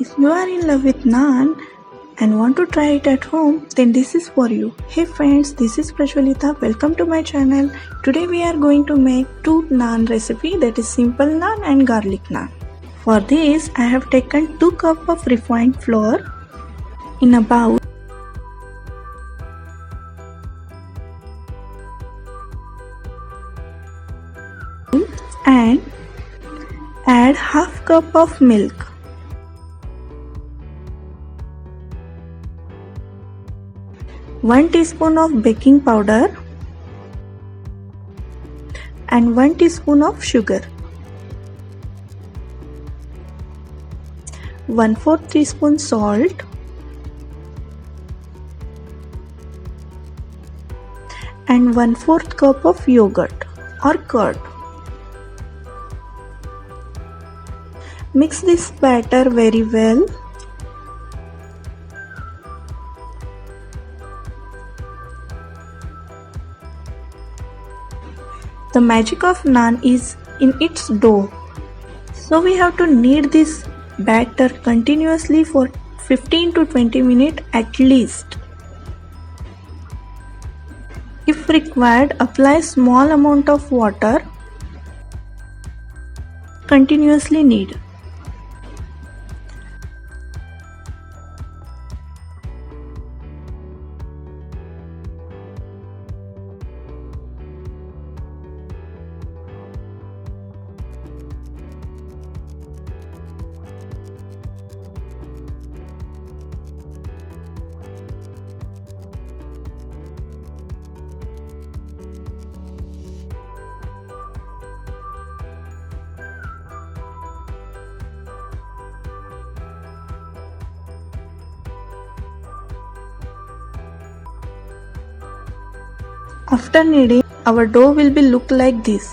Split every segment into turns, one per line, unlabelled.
If you are in love with naan and want to try it at home, then this is for you. Hey friends, this is Prajwalita. Welcome to my channel. Today we are going to make two naan recipe, that is simple naan and garlic naan. For this I have taken 2 cups of refined flour in a bowl and add half cup of milk. One teaspoon of baking powder and 1 teaspoon of sugar. 1/4 teaspoon salt and 1/4 cup of yogurt or curd. Mix this batter very well. The magic of naan is in its dough. So we have to knead this batter continuously for 15 to 20 minutes at least. If required, apply small amount of water. Continuously knead. After kneading, our dough will be look like this.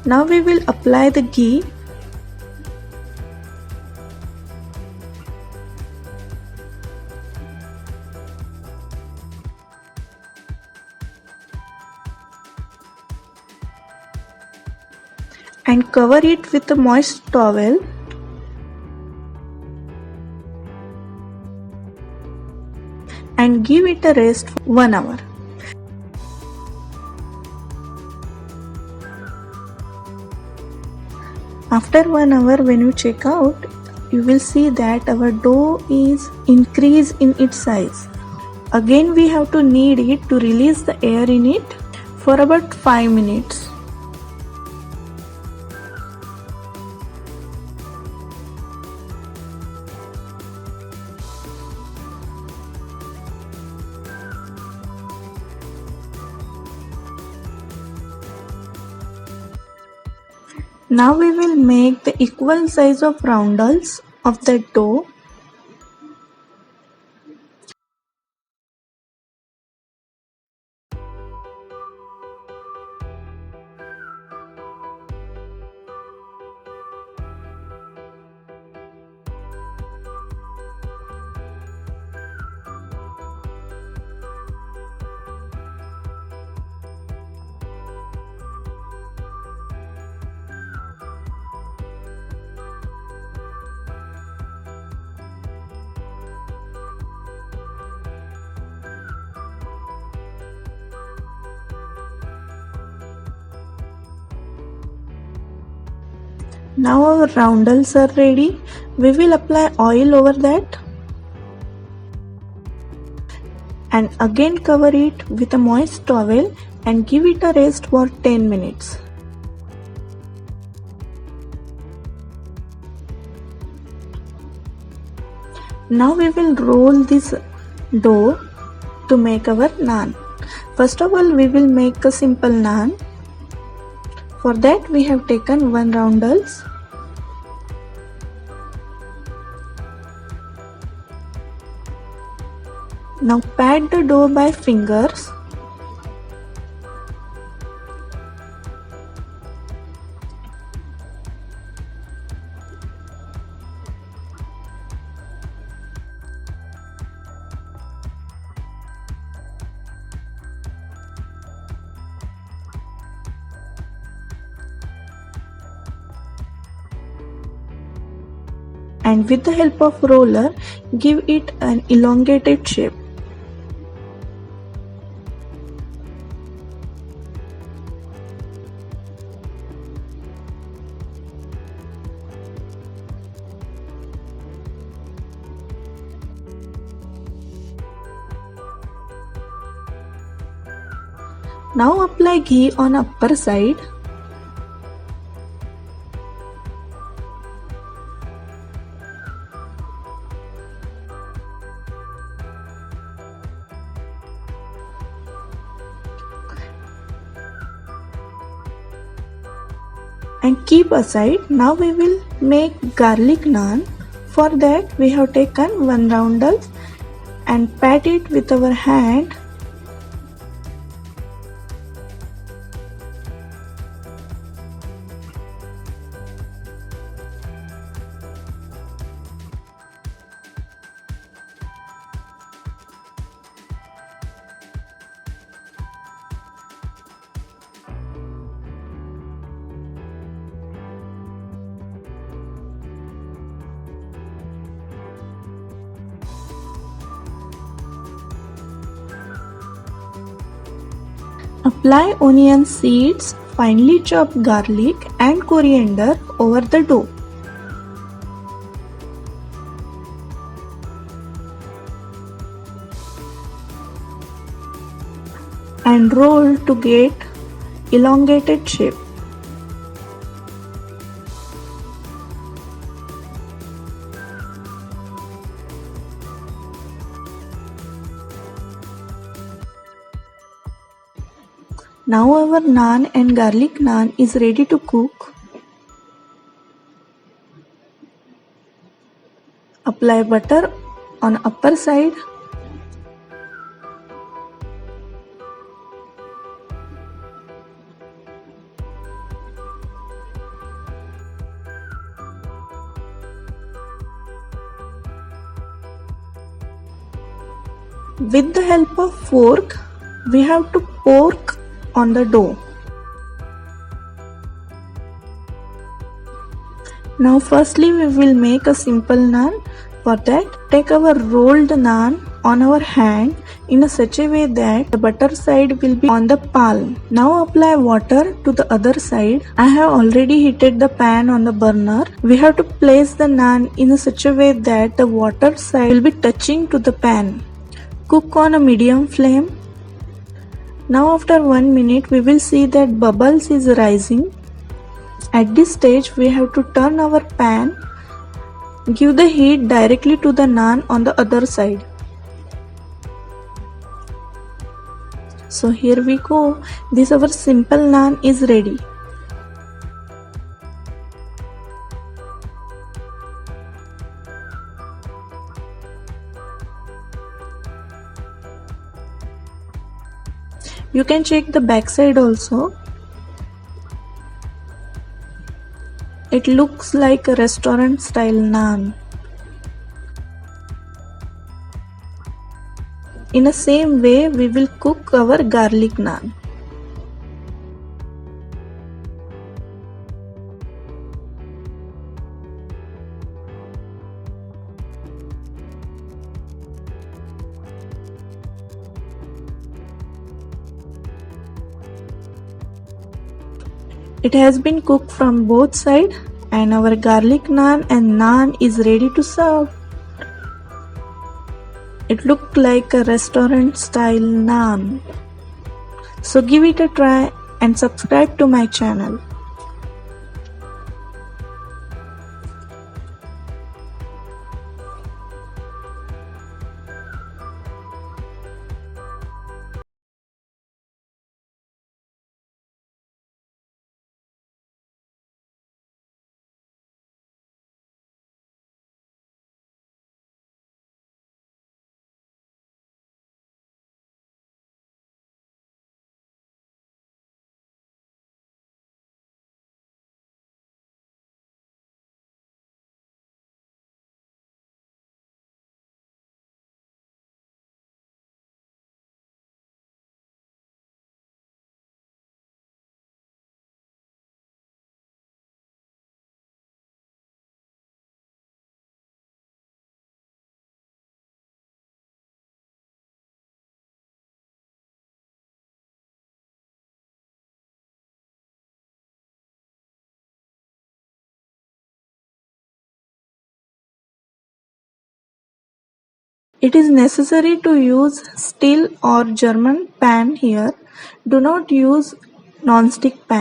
Now we will apply the ghee. And cover it with a moist towel. And give it a rest for 1 hour. After 1 hour, when you check out, you will see that our dough is increased in its size. Again we have to knead it to release the air in it for about 5 minutes. Now we will make the equal size of roundels of the dough. Now our roundels are ready. We will apply oil over that and again cover it with a moist towel and give it a rest for 10 minutes. Now we will roll this dough to make our naan. First of all, we will make a simple naan. For that we have taken 1 roundels. Now pat the dough by fingers. and with the help of roller, give it an elongated shape. Now apply ghee on upper side. And keep aside. Now we will make garlic naan. For that we have taken one roundel and pat it with our hand. Apply onion seeds, finely chopped garlic and coriander over the dough. And roll to get elongated shape. Now our naan and garlic naan is ready to cook. Apply butter on upper side. With the help of fork, we have to poke on the dough. Now firstly we will make a simple naan. For that, take our rolled naan on our hand in such a way that the butter side will be on the palm. Now apply water to the other side. I have already heated the pan on the burner. We have to place the naan in such a way that the water side will be touching to the pan. Cook on a medium flame. Now after 1 minute we will see that bubbles is rising. At this stage we have to turn our pan. Give the heat directly to the naan on the other side. So here we go. This our simple naan is ready. You can check the back side also. It looks like a restaurant style naan. In the same way, we will cook our garlic naan. It has been cooked from both sides and our garlic naan and naan is ready to serve. It looked like a restaurant style naan. So give it a try and subscribe to my channel. It is necessary to use steel or German pan here. Do not use non-stick pan.